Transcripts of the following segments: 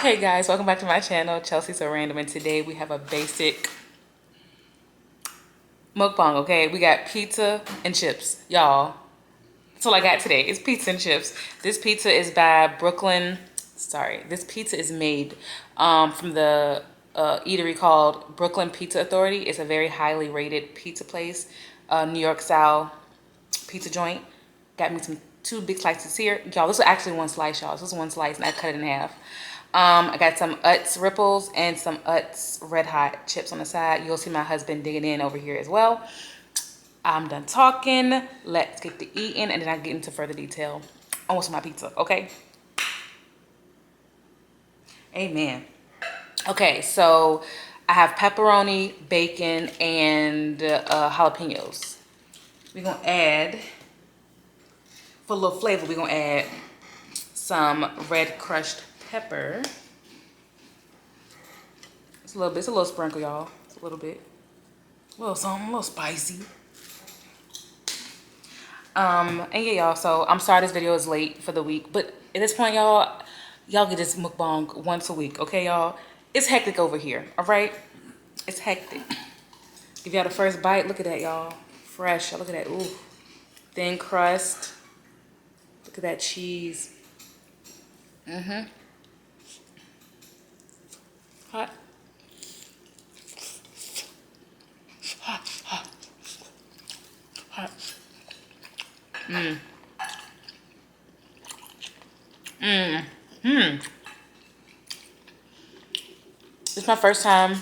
Okay guys, welcome back to my channel, Chelsea So Random, and today we have a basic mukbang, okay? We got pizza and chips, y'all. That's all I got today is pizza and chips. This pizza is by this pizza is made from the eatery called Brooklyn Pizza Authority. It's a very highly rated pizza place, New York style pizza joint. Got me some 2 big slices here. Y'all, this is actually 1 slice, y'all. This is 1 slice and I cut it in half. I got some Utz Ripples and some Utz Red Hot chips on the side. You'll see my husband digging in over here as well. I'm done talking. Let's get to eating and then I'll get into further detail on what's on my pizza, okay? Amen. Okay, so I have pepperoni, bacon, and jalapenos. We're gonna add, for a little flavor, we're gonna add some red crushed pepper. It's a little sprinkle, y'all. It's a little bit. A little something, a little spicy. And yeah, y'all, so I'm sorry this video is late for the week, but at this point, y'all get this mukbang once a week, okay, y'all? It's hectic over here, all right? It's hectic. Give y'all the first bite. Look at that, y'all. Fresh. Look at that. Ooh. Thin crust. Look at that cheese. Hot. Hot. It's my first time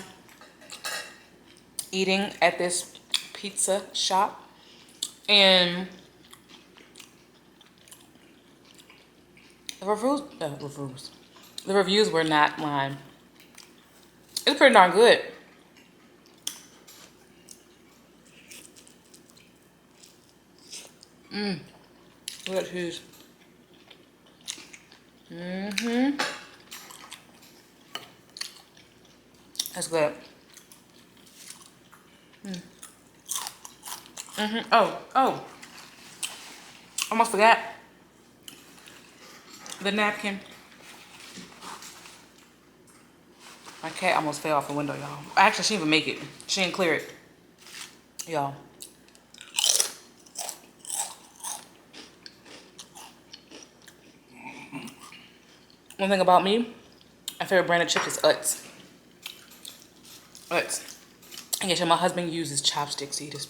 eating at this pizza shop, and the reviews were not mine. It's pretty darn good. Look at that cheese. That's good. Oh. Almost forgot. The napkin. My cat almost fell off the window, y'all. Actually, she didn't even make it. She didn't clear it. Y'all. One thing about me, my favorite brand of chips is Utz. Utz. And yeah, my husband uses chopsticks to eat his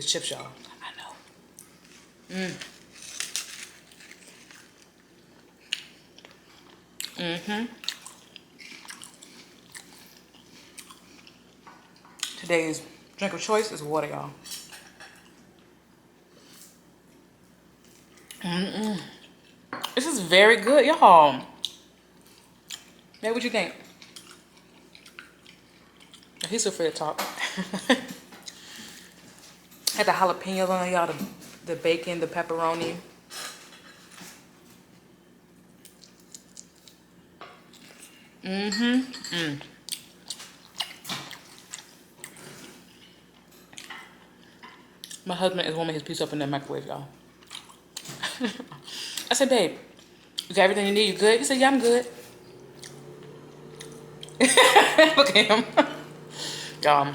chips, y'all. I know. Today's drink of choice is water, y'all. This is very good, y'all. Hey, what you think? He's so free to talk. Had the jalapenos on it, y'all, the bacon, the pepperoni. My husband is warming his pizza up in the microwave, y'all. I said, babe, you got everything you need? You good? He said, yeah, I'm good. Look at him. Y'all.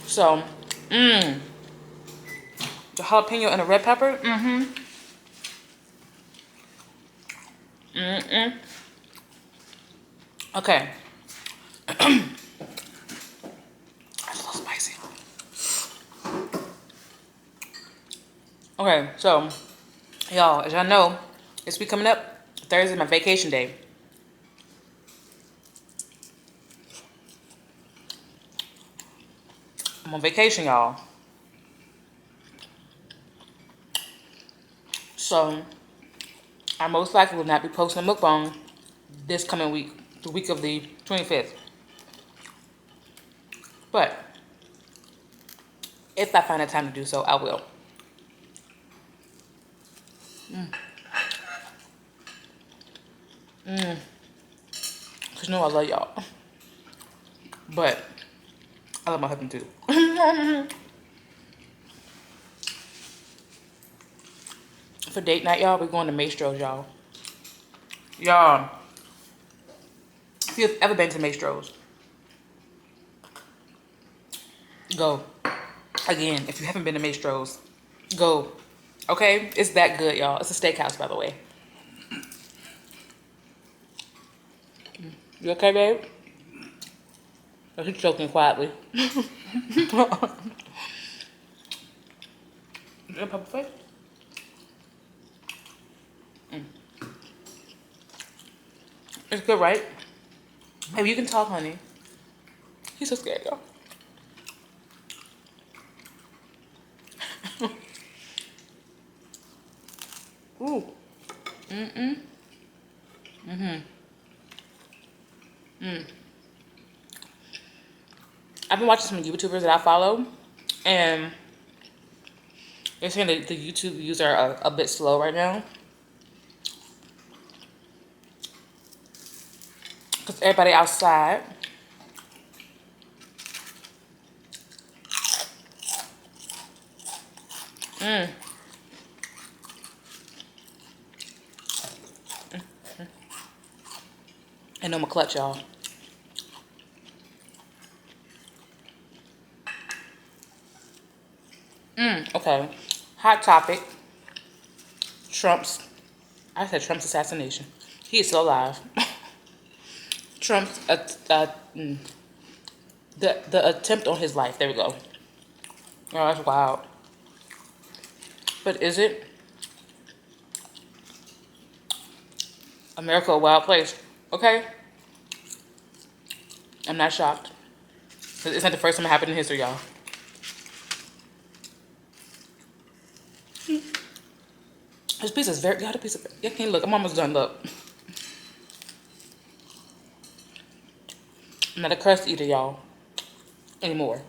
So, the jalapeno and the red pepper. Okay. That's a little spicy. Okay, so, y'all, as y'all know, this week coming up, Thursday is my vacation day. I'm on vacation, y'all. So, I most likely will not be posting a mukbang this coming week, the week of the 25th. But, if I find the time to do so, I will. Cause you know I love y'all. But I love my husband too. For date night, y'all, we're going to Maestro's, y'all. Y'all, if you've ever been to Maestro's, go. Again, if you haven't been to Maestro's, go. Okay? It's that good, y'all. It's a steakhouse, by the way. You okay, babe? Oh, he's choking quietly. Is it a pepper face? It's good, right? Maybe you can talk, honey. He's so scared, y'all. Ooh. I've been watching some YouTubers that I follow, and they're saying that the YouTube views are a bit slow right now. Because everybody outside. And I'm a clutch, y'all. Okay. Hot topic. I said Trump's assassination. He is still alive. Trump's, the attempt on his life. There we go. Oh, that's wild. But is it? America a wild place. Okay? I'm not shocked. 'Cause it's not the first time it happened in history, y'all. This pizza is very, y'all, the pizza, you can't look, I'm almost done, look. I'm not a crust eater, y'all, anymore.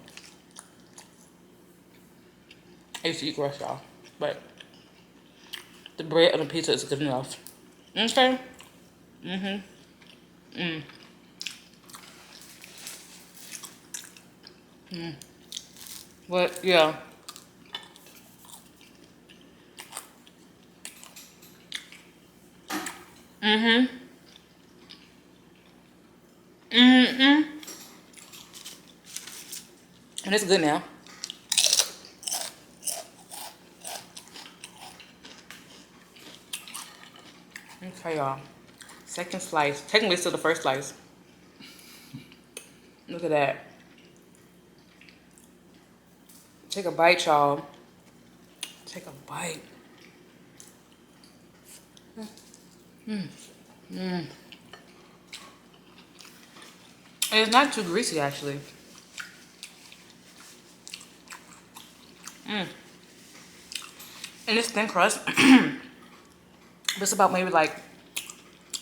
I used to eat crust, y'all, but the bread on the pizza is good enough. Okay? But, yeah. And it's good now. Okay, y'all. Second slice. Technically, it's still the first slice. Look at that. Take a bite, y'all. Take a bite. And it's not too greasy, actually. And it's thin crust. But it's about maybe like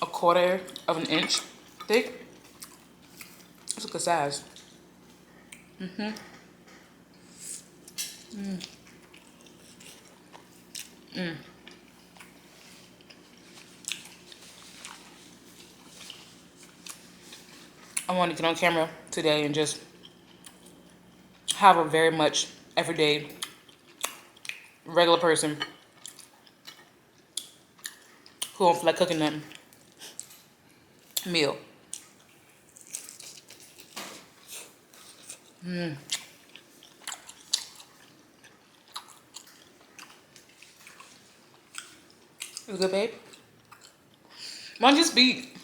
a quarter of an inch thick. It's a good size. I want to get on camera today and just have a very much everyday, regular person who don't feel like cooking nothing meal. You good, babe? Why don't you speak?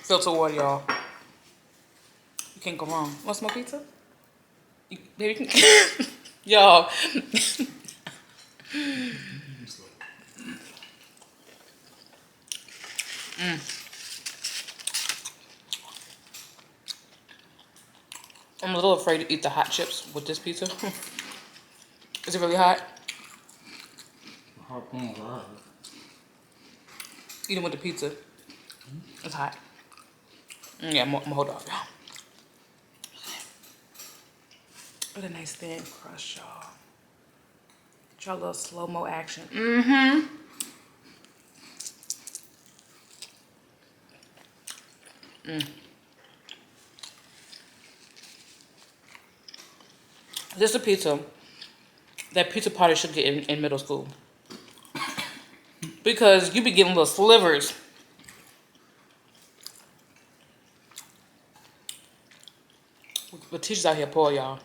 Filter water, y'all. You can't go wrong. Want some more pizza? Baby, you can. Y'all. I'm a little afraid to eat the hot chips with this pizza. Is it really hot? Eating with the pizza. It's hot. Yeah, I'm gonna hold off, y'all. What a nice thin crust, y'all. Try a little slow-mo action. This is a pizza that pizza party should get in middle school. Because you be getting little slivers. The teachers out here poor, y'all.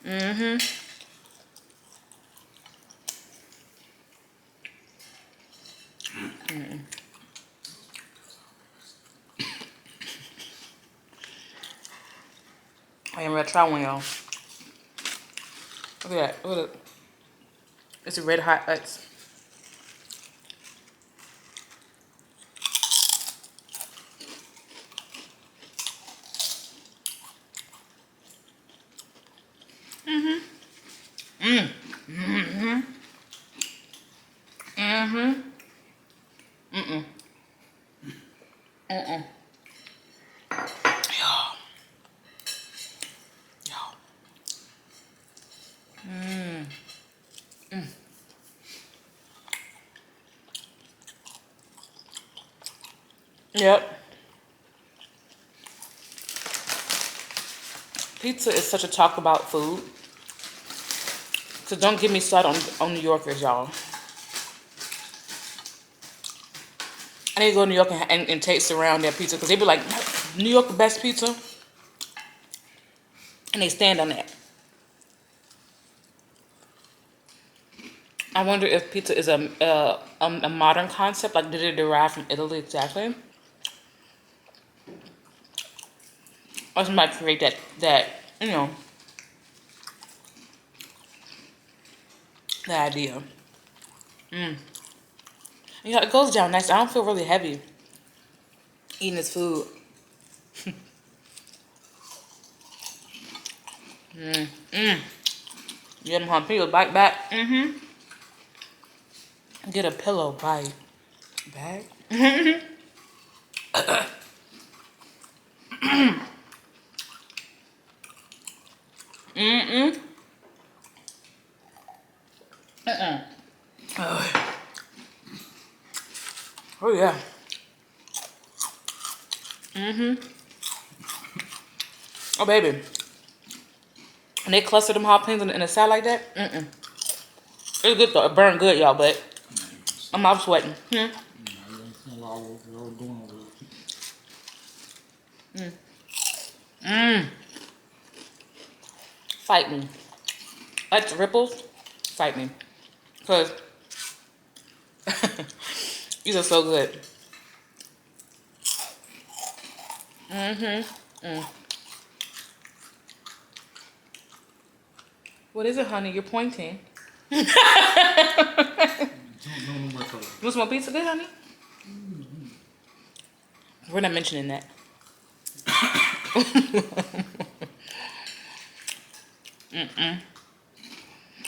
Mm-hmm. I am gonna try one, y'all. Look at that. Look at it. It's a red hot Utz. Yep. Pizza is such a talk about food. So don't get me started on New Yorkers, y'all. I need to go to New York and taste around their pizza because they be like, New York the best pizza. And they stand on that. I wonder if pizza is a modern concept. Like, did it derive from Italy exactly? Or somebody create that you know, that idea. Yeah, it goes down nice. I don't feel really heavy eating this food. Get them jalapeno bite back. Get a pillow bite back. Oh yeah. Oh baby. And they cluster them jalapenos in a salad like that. It's good though. It burned good, y'all, but my mouth's sweating. Fight me. Like the ripples, fight me. Because these are so good. What is it, honey? You're pointing. You want some more pizza good, honey? We're not mentioning that.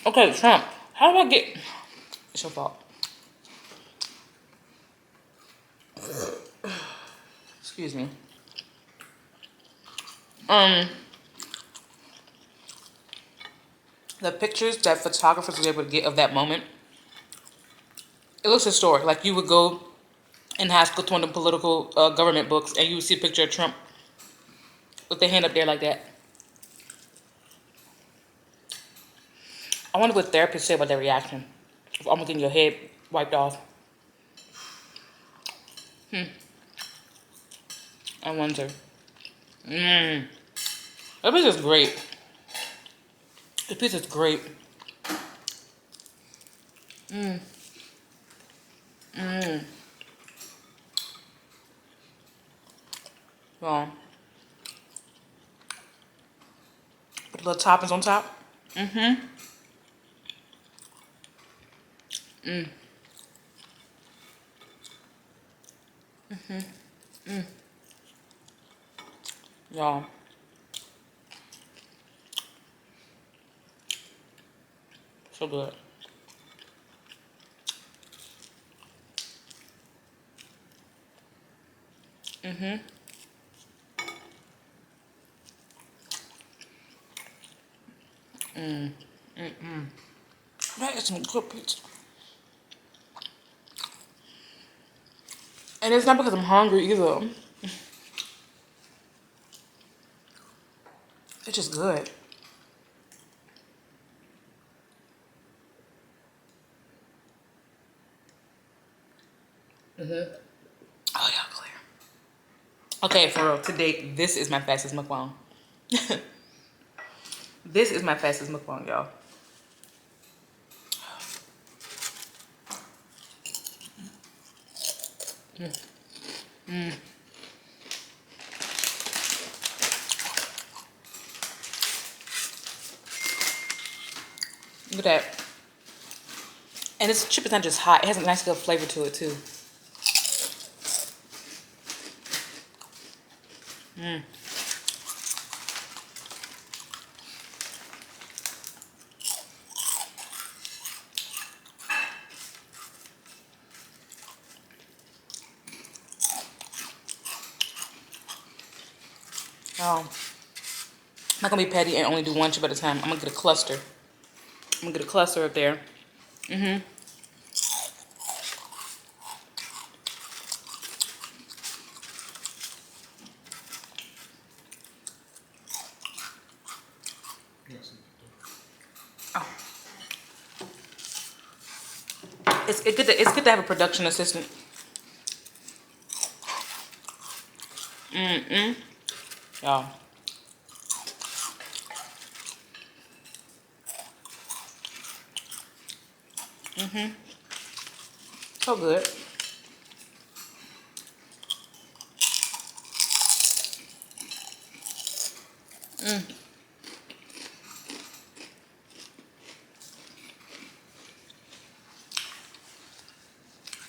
Okay, Trump. How do I get... It's your fault. Excuse me. The pictures that photographers were able to get of that moment, it looks historic. Like you would go in high school to one of the political government books and you would see a picture of Trump with their hand up there like that. I wonder what therapists say about their reaction. If almost getting your head wiped off. I wonder. That pizza's great. The pizza's great. Well, put the little toppings on top. Y'all. So good. That is some good pizza. And it's not because I'm hungry either. It's just good. Oh, y'all clear. Okay, for real, to date, this is my fastest mukbang. This is my fastest mukbang, y'all. Look at that. And this chip is not just hot, it has a nice good flavor to it too. I'm not gonna be petty and only do one chip at a time. I'm gonna get a cluster. I'm gonna get a cluster up there. Oh. It's good to have a production assistant. Y'all. So good.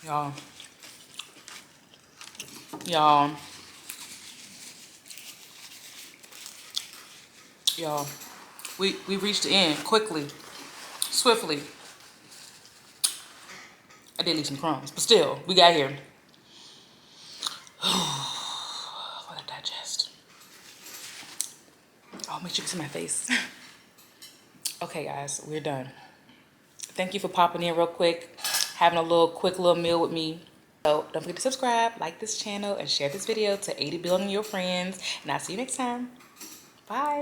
Y'all. Y'all. Y'all. We reached the end quickly, swiftly. I did leave some crumbs, but still, we got here. Let it digest. Oh, make sure you see my face. Okay, guys, we're done. Thank you for popping in real quick, having a quick little meal with me. So don't forget to subscribe, like this channel, and share this video to 80 billion of your friends. And I'll see you next time. Bye.